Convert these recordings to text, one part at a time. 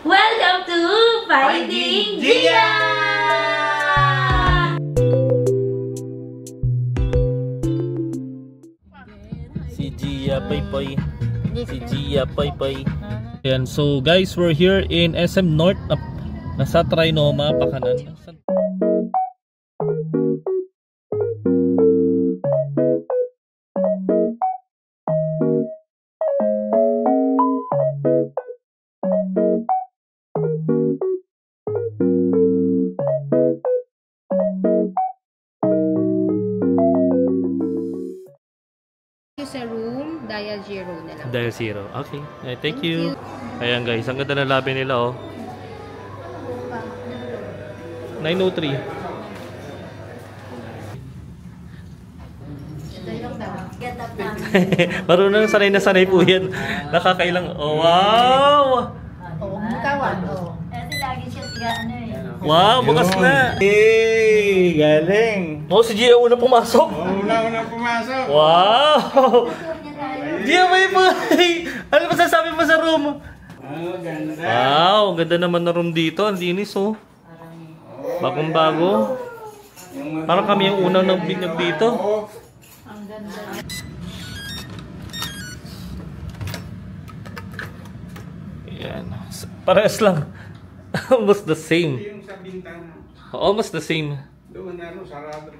Welcome to Finding Gia! Si Gia Paypay. Si Gia Paypay. Ayan, so guys, we're here in SM North. Nasa Trinoma, Pakanan. Sa room, dial 0 na lang. Dial 0. Okay. Thank you. Ayan guys, ang ganda ng labi nila oh. 903. Marunong sanay na sanay po yan. Nakakailang. Oh, wow! Butawan, Kasi lagi siya tiga ano eh. Wow, bukas na. Hey, galing. Oh, si Gia una pumasok. Una pumasok. Wow! Gia, may ano ba sasabi mo sa room? Ganda. Wow, ganda naman na room dito. Ang linis oh. Bagong bago. Parang kami yung unang nagbinyag dito. Ang ganda. Ayan. Parehas lang. Almost the same. Yung sa bintana. Almost the same. Doon sarado.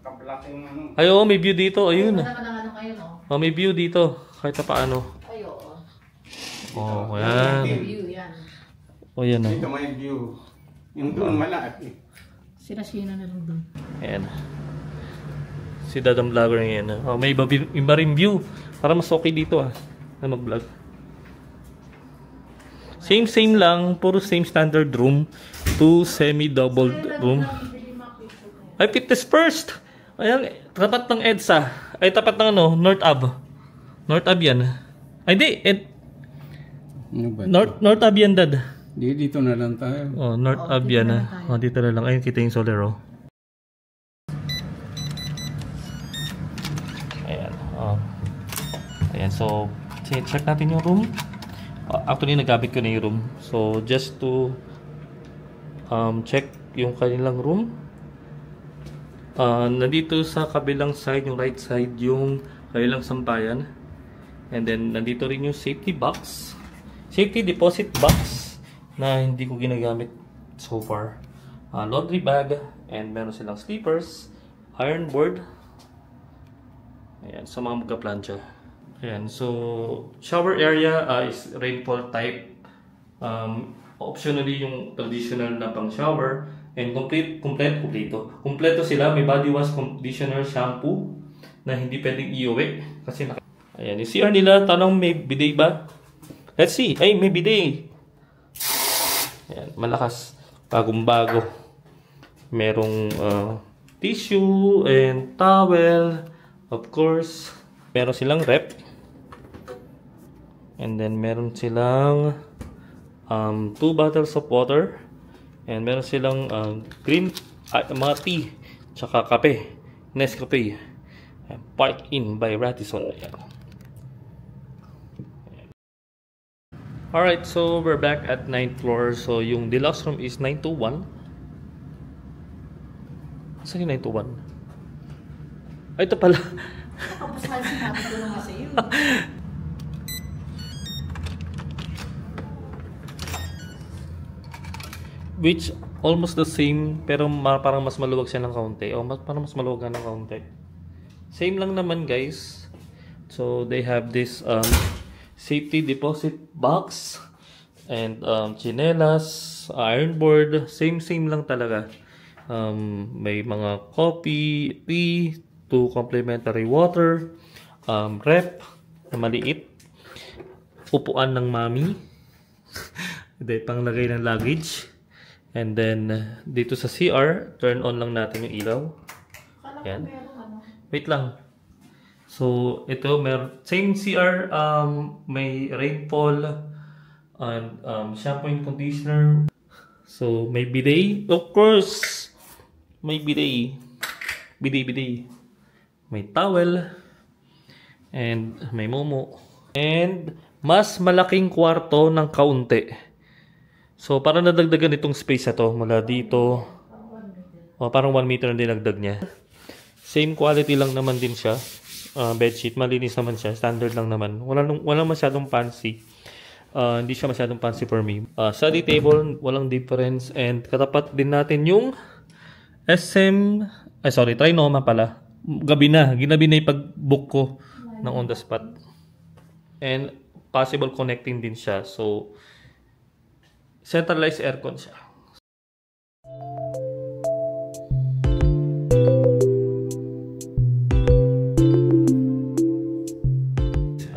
Kablak yung ano. Ay, oh, may view dito. Ayun. ano kayo, no? Oh, may view dito. Kahit na paano. Ayo. Oh, ayan. View, yan. Oh, yan oh. Dito may view. Yung doon malaki. Sira-sira na lang doon. Ayan. Si Dadang Vlogger ngayon. Oh, may iba rin view. Para mas okay dito ah. Na mag-vlog. Same lang. Puro same standard room. 2 semi-doubled room. Ay, fitness first! Ayan, tapat ng EDSA. Ay, tapat ng ano, North Ab. North Ab yan. Ay, di. North Ab yan, Dad. Dito na lang tayo. Oh, North Ab yan. Oh, dito na lang. Ayun, kita yung Solero. Ayan. Oh. Ayan, so, check natin yung room. Actually, nagkabit ko na yung room. So, just to check yung kanilang room. Nandito sa kabilang side, yung right side, yung kanilang sampayan. And then, nandito rin yung safety box. Safety deposit box na hindi ko ginagamit so far. Laundry bag. And meron silang sleepers. Iron board. Ayan, sa mga magka-plancha. Ayan, so shower area is rainfall type. Optionally yung traditional na pang shower. And kumpleto sila. May body wash, conditioner, shampoo na hindi pwedeng iuwi. Kasi ayan, yung CR nila, tanong may bidet ba? Let's see. Ay, may bidet. Ayan, malakas. Bagong bago. Merong tissue and towel. Of course. Meron silang rep. And then meron silang 2 bottles of water. And meron silang green, mga tea, tsaka kape. Nescafe. Park in by Radisson. Alright, so we're back at 9th floor. So yung deluxe room is 921. Saan yung 921? Ay, ito pala. Tapos nga sinabi ko na nga sa iyo. Which almost the same, pero parang mas maluwag siya ng kaunti. O parang mas maluwag ng kaunti. Same lang naman guys. So they have this safety deposit box and chinelas, iron board. Same lang talaga. May mga coffee, tea, 2 complimentary water, rep na maliit, upuan ng mami, panglagay ng luggage. And then, dito sa CR, turn on lang natin yung ilaw. Yan. Wait lang. So, ito, same CR, may rainfall, and shampoo and conditioner. So, may bidet. Of course, may bidet. Bidet. May towel. And may momo. And mas malaking kwarto ng kaunti. So, parang nadagdagan itong space na to mula dito. Parang 1 meter na dinagdag niya. Same quality lang naman din siya. Bedsheet, malinis naman siya. Standard lang naman. Wala masyadong fancy. Hindi siya masyadong fancy for me. Study table, walang difference. And katapat din natin yung Trinoma pala. Ginabi na yung pag-book ko ng on the spot. And possible connecting din siya. So, centralized aircon siya.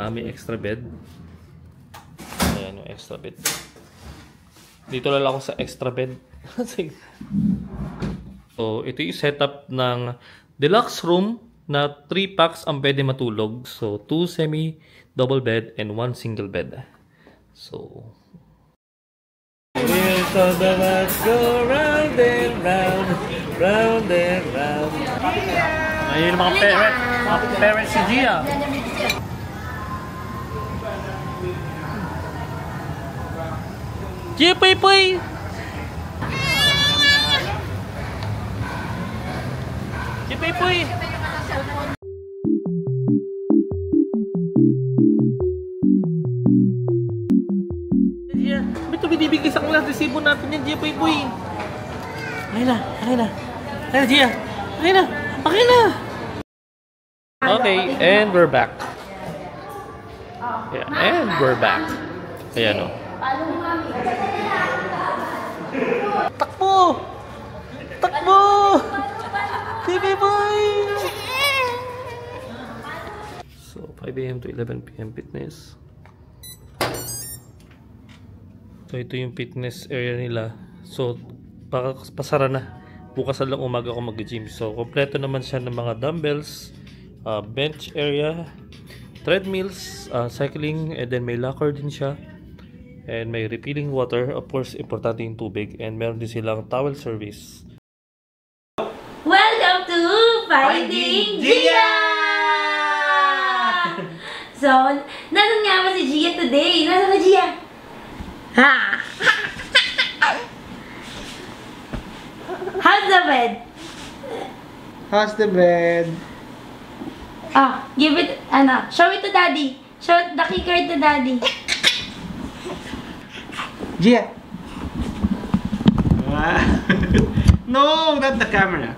May extra bed. Ayan yung extra bed. Dito lang ako sa extra bed. So, ito yung setup ng deluxe room na 3 packs ang pwede matulog. So, 2 semi-double bed and 1 single bed. So, we'll talk about go round and round, round and round. Ayun mga parents si Gia. Gia, Puy Puy! Gia, Puy Puy! Gia, may binibigay sa class resibo natin yan, Gia, Puy Puy! Okay na, Gia! Okay na! Okay, and we're back. Yeah, and we're back. Ayan o. Takbo! Takbo! Baby boy! So, 5 AM to 11 PM fitness. So, ito yung fitness area nila. So, pasara na. Bukas na lang umaga ako mag-gym. So, kompleto naman siya ng mga dumbbells, bench area, treadmills, cycling, and then may locker din siya. And may refilling water. Of course, importante yung tubig. And meron din silang towel service. Welcome to Finding Gia! So, nasan nga ba si Gia today? Nasaan ba Gia? Ha? How's the bed? How's the bed? Give it, show it to daddy. Show the kicker to daddy. Gia! No, not the camera.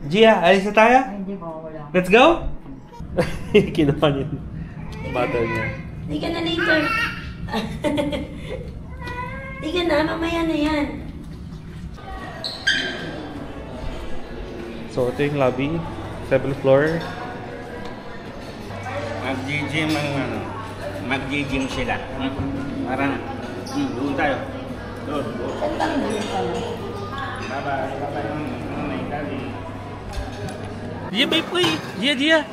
Gia, alis na tayo? Let's go? Kinuha niya yung bottle niya. Hindi ka na later. Hindi ka na, mamaya na yan. So, ito yung lobby. 7th floor. Mag-gym sila. Parang, doon tayo. Doon. Bye-bye. Gia, Puy Puy! Gia!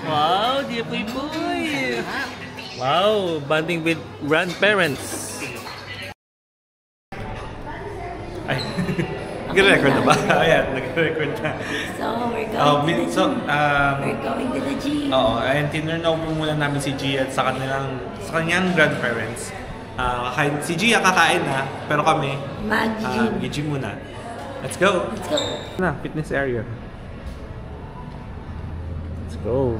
Wow, Gia, Puy Puy! Wow, bonding with grandparents. Ay, nag-record na ba? Ayan, nag-record na. So, we're going to the gym. Oo, ayun, tinurn over muna namin si Gia at sa kanyang grandparents. Si Gia kakain na, pero kami, mag-gym muna. Let's go! Let's go! Fitness area. Let's go!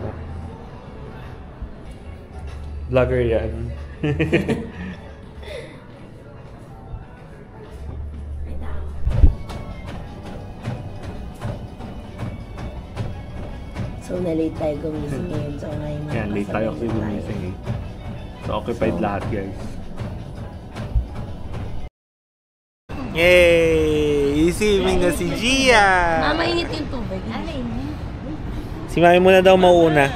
Vlogger yan. So, na-late tayo gumising ngayon. So, ngayon Yan, late tayo kasi gumising eh. So, occupied lahat guys. Yay! Swimming na si Gia! Mama, init yung tubig. Ano init? Si Mami muna daw mauuna.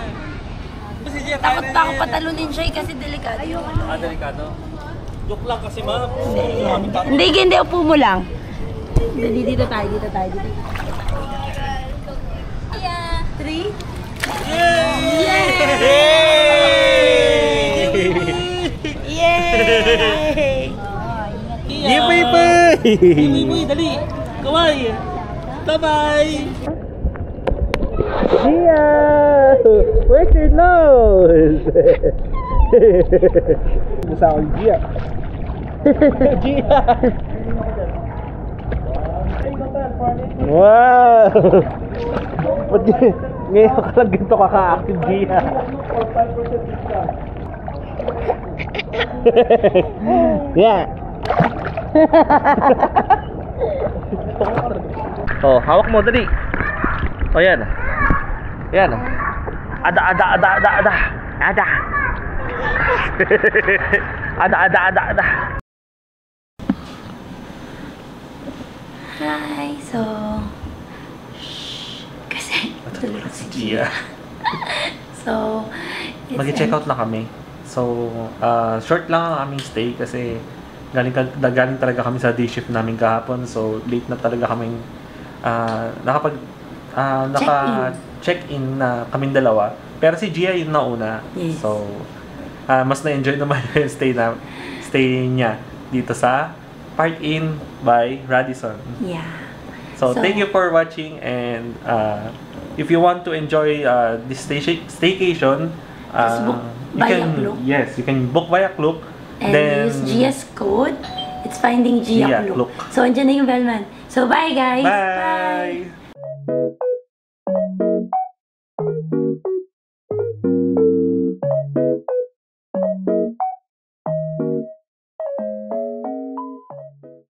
Takot pa ako patalunin siya kasi delikado. Delikado? Joke lang kasi ma. Hindi, upo mo lang. Dito tayo. Three? Yay! Yay, Puy, dali! Kaway! Bye-bye! Gia! Where's your nose? Basta ako yung Gia. Gia! Wow! Ba't ngayon ka lang ganito kaka-active, Gia? Yeah! Oh, hawak mo, dali! Oh, yan. Yan. Ada. Ada. Hi, so... Kasi... Natutulog si Gia. So... Mag-check out na kami. So, short lang ang aming stay kasi galing talaga kami sa day shift namin kahapon. So, late na talaga kaming naka-check-in na kaming dalawa. Pero si Gia yung nauna. Yes. So, mas na-enjoy naman yung stay niya dito sa Park Inn by Radisson. Yeah. So, thank you for watching, and if you want to enjoy this staycation, Just book you via can Klook. Yes, you can book via Klook. And Then use Gia's code. It's finding Gia Gia Klook. Klook. So, andyan na yung bellman. So, bye guys! Bye!